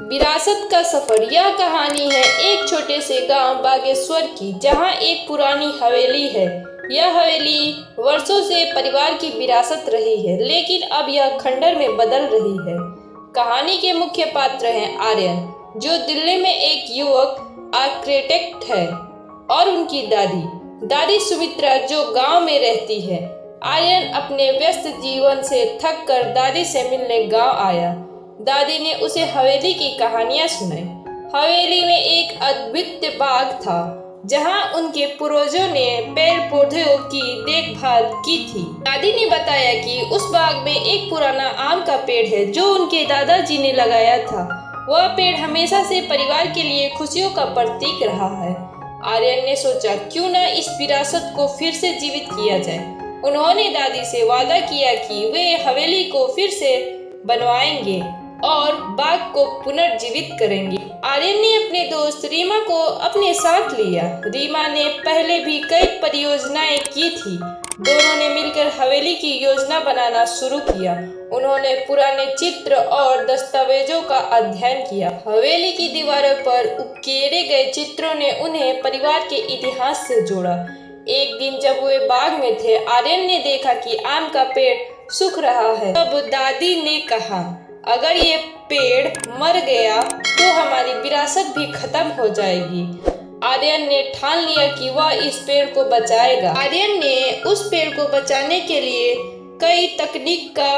विरासत का सफर। यह कहानी है एक छोटे से गांव बागेश्वर की, जहां एक पुरानी हवेली है। यह हवेली वर्षों से परिवार की विरासत रही है, लेकिन अब यह खंडर में बदल रही है। कहानी के मुख्य पात्र हैं आर्यन, जो दिल्ली में एक युवक आर्किटेक्ट है, और उनकी दादी सुमित्रा, जो गांव में रहती है। आर्यन अपने व्यस्त जीवन से थक कर दादी से मिलने गांव आया। दादी ने उसे हवेली की कहानियां सुनाई। हवेली में एक अद्वितीय बाग था, जहां उनके पूर्वजों ने पेड़ पौधों की देखभाल की थी। दादी ने बताया कि उस बाग में एक पुराना आम का पेड़ है, जो उनके दादाजी ने लगाया था। वह पेड़ हमेशा से परिवार के लिए खुशियों का प्रतीक रहा है। आर्यन ने सोचा, क्यों न इस विरासत को फिर से जीवित किया जाए। उन्होंने दादी से वादा किया कि वे हवेली को फिर से बनवाएंगे और बाग को पुनर्जीवित करेंगे। आर्यन ने अपने दोस्त रीमा को अपने साथ लिया। रीमा ने पहले भी कई परियोजनाएं की थी। दोनों ने मिलकर हवेली की योजना बनाना शुरू किया। उन्होंने पुराने चित्र और दस्तावेजों का अध्ययन किया। हवेली की दीवारों पर उकेरे गए चित्रों ने उन्हें परिवार के इतिहास से जोड़ा। एक दिन जब वे बाग में थे, आर्यन ने देखा कि आम का पेड़ सूख रहा है। तब दादी ने कहा, अगर ये पेड़ मर गया तो हमारी विरासत भी खत्म हो जाएगी। आर्यन ने ठान लिया कि वह इस पेड़ को बचाएगा। आर्यन ने उस पेड़ को बचाने के लिए कई तकनीक का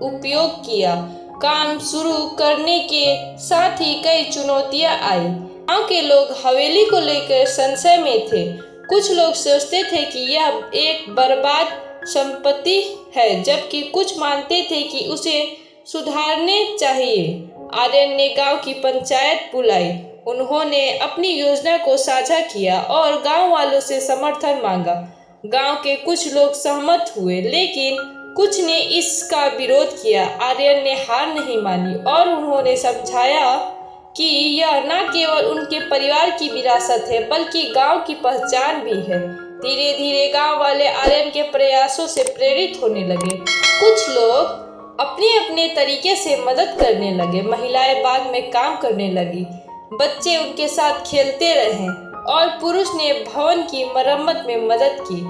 उपयोग किया। काम शुरू करने के साथ ही कई चुनौतियां आई। गांव के लोग हवेली को लेकर संशय में थे। कुछ लोग सोचते थे कि यह एक बर्बाद संपत्ति है, जबकि कुछ मानते थे कि उसे सुधारने चाहिए। आर्यन ने गांव की पंचायत बुलाई। उन्होंने अपनी योजना को साझा किया और गांव वालों से समर्थन मांगा। गांव के कुछ लोग सहमत हुए, लेकिन कुछ ने इसका विरोध किया। आर्यन ने हार नहीं मानी और उन्होंने समझाया कि यह न केवल उनके परिवार की विरासत है, बल्कि गांव की पहचान भी है। धीरे धीरे गांव वाले आर्यन के प्रयासों से प्रेरित होने लगे। कुछ लोग अपने अपने तरीके से मदद करने लगे। महिलाएं बाग में काम करने लगी, बच्चे उनके साथ खेलते रहे और पुरुष ने भवन की मरम्मत में मदद की।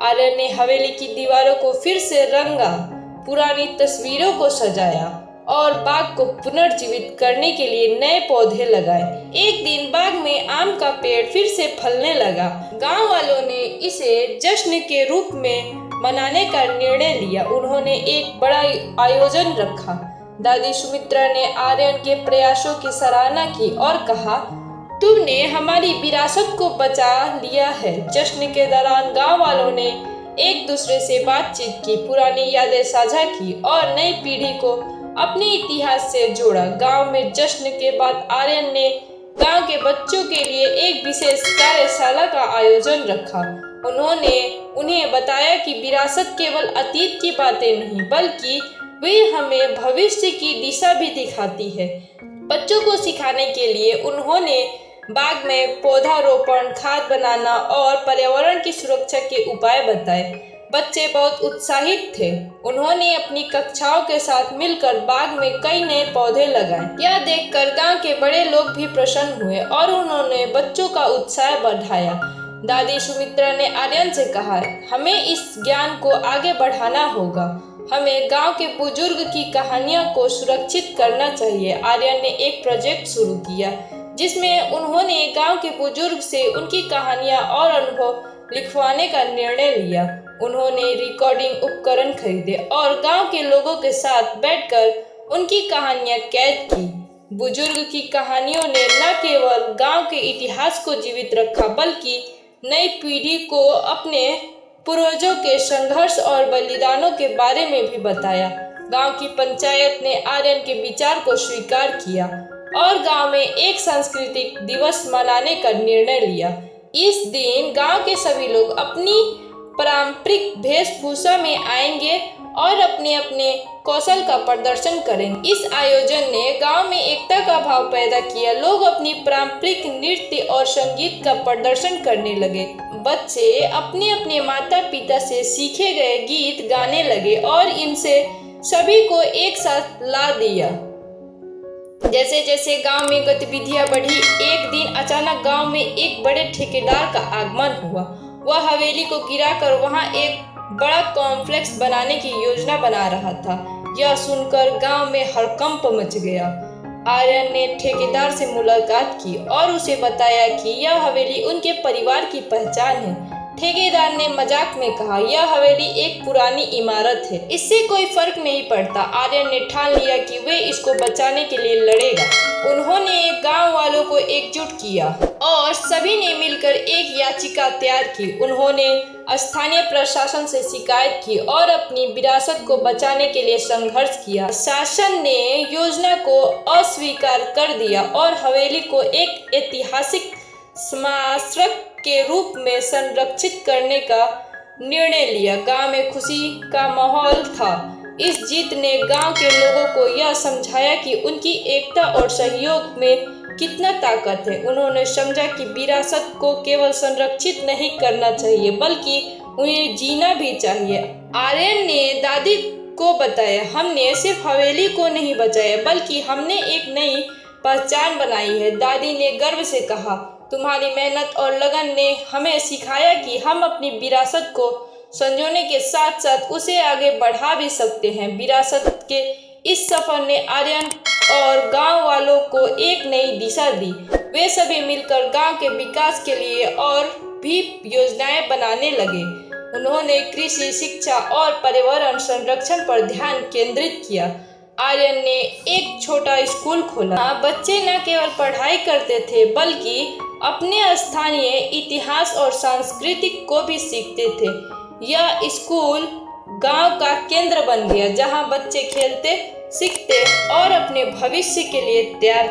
आर्यन ने हवेली की दीवारों को फिर से रंगा, पुरानी तस्वीरों को सजाया और बाग को पुनर्जीवित करने के लिए नए पौधे लगाए। एक दिन बाग में आम का पेड़ फिर से फलने लगा। गांव वालों ने इसे जश्न के रूप में मनाने का निर्णय लिया। उन्होंने एक बड़ा आयोजन रखा। दादी सुमित्रा ने आर्यन के प्रयासों की सराहना की और कहा, तुमने हमारी विरासत को बचा लिया है। जश्न के दौरान गांव वालों ने एक दूसरे से बातचीत की, पुरानी यादें साझा की और नई पीढ़ी को अपने इतिहास से जोड़ा। गांव में जश्न के बाद आर्यन ने गांव के बच्चों के लिए एक विशेष कार्यशाला का आयोजन रखा। उन्होंने उन्हें बताया कि विरासत केवल अतीत की बातें नहीं, बल्कि वे हमें भविष्य की दिशा भी दिखाती है। बच्चों को सिखाने के लिए उन्होंने बाग में पौधारोपण, खाद बनाना और पर्यावरण की सुरक्षा के उपाय बताए। बच्चे बहुत उत्साहित थे। उन्होंने अपनी कक्षाओं के साथ मिलकर बाग में कई नए पौधे लगाए। यह देखकर गांव के बड़े लोग भी प्रसन्न हुए और उन्होंने बच्चों का उत्साह बढ़ाया। दादी सुमित्रा ने आर्यन से कहा, हमें इस ज्ञान को आगे बढ़ाना होगा। हमें गांव के बुजुर्ग की कहानियों को सुरक्षित करना चाहिए। आर्यन ने एक प्रोजेक्ट शुरू किया, जिसमें उन्होंने गांव के बुजुर्ग से उनकी कहानियां और अनुभव लिखवाने का निर्णय लिया। उन्होंने रिकॉर्डिंग उपकरण खरीदे और गांव के लोगों के साथ बैठकर उनकी कहानियां कैद की। बुजुर्ग की कहानियों ने न केवल गांव के इतिहास को जीवित रखा, बल्कि नई पीढ़ी को अपने पूर्वजों के संघर्ष और बलिदानों के बारे में भी बताया। गांव की पंचायत ने आर्यन के विचार को स्वीकार किया और गांव में एक सांस्कृतिक दिवस मनाने का निर्णय लिया। इस दिन गांव के सभी लोग अपनी पारंपरिक वेशभूषा में आएंगे और अपने अपने कौशल का प्रदर्शन करेंगे। इस आयोजन ने गांव में एकता का भाव पैदा किया। लोग अपनी पारंपरिक नृत्य और संगीत का प्रदर्शन करने लगे। बच्चे अपने अपने माता पिता से सीखे गए गीत गाने लगे और इनसे सभी को एक साथ ला दिया। जैसे जैसे गांव में गतिविधियां बढ़ी, एक दिन अचानक गांव में एक बड़े ठेकेदार का आगमन हुआ। वह हवेली को गिराकर वहां एक बड़ा कॉम्प्लेक्स बनाने की योजना बना रहा था। यह सुनकर गांव में हड़कंप मच गया। आर्यन ने ठेकेदार से मुलाकात की और उसे बताया कि यह हवेली उनके परिवार की पहचान है। ठेकेदार ने मजाक में कहा, यह हवेली एक पुरानी इमारत है, इससे कोई फर्क नहीं पड़ता। आर्यन ने ठान लिया कि वे इसको बचाने के लिए लड़ेगा। उन्होंने गांव वालों को एकजुट किया और सभी ने मिलकर एक याचिका तैयार की। उन्होंने स्थानीय प्रशासन से शिकायत की और अपनी विरासत को बचाने के लिए संघर्ष किया। शासन ने योजना को अस्वीकार कर दिया और हवेली को एक ऐतिहासिक स्मारक के रूप में संरक्षित करने का निर्णय लिया। गांव में खुशी का माहौल था। इस जीत ने गांव के लोगों को यह समझाया कि उनकी एकता और सहयोग में कितना ताकत है। उन्होंने समझा कि विरासत को केवल संरक्षित नहीं करना चाहिए बल्कि उन्हें जीना भी चाहिए। आर्यन ने दादी को बताया, हमने सिर्फ हवेली को नहीं बचाया बल्कि हमने एक नई पहचान बनाई है। दादी ने गर्व से कहा, तुम्हारी मेहनत और लगन ने हमें सिखाया कि हम अपनी विरासत को संजोने के साथ साथ उसे आगे बढ़ा भी सकते हैं। विरासत के इस सफर ने आर्यन और गांव वालों को एक नई दिशा दी। वे सभी मिलकर गांव के विकास के लिए और भी योजनाएं बनाने लगे। उन्होंने कृषि, शिक्षा और पर्यावरण संरक्षण पर ध्यान केंद्रित किया। आर्यन ने एक छोटा स्कूल खोला। बच्चे न केवल पढ़ाई करते थे बल्कि अपने स्थानीय इतिहास और संस्कृति को भी सीखते थे। यह स्कूल गांव का केंद्र बन गया जहां बच्चे खेलते, सीखते और अपने भविष्य के लिए तैयार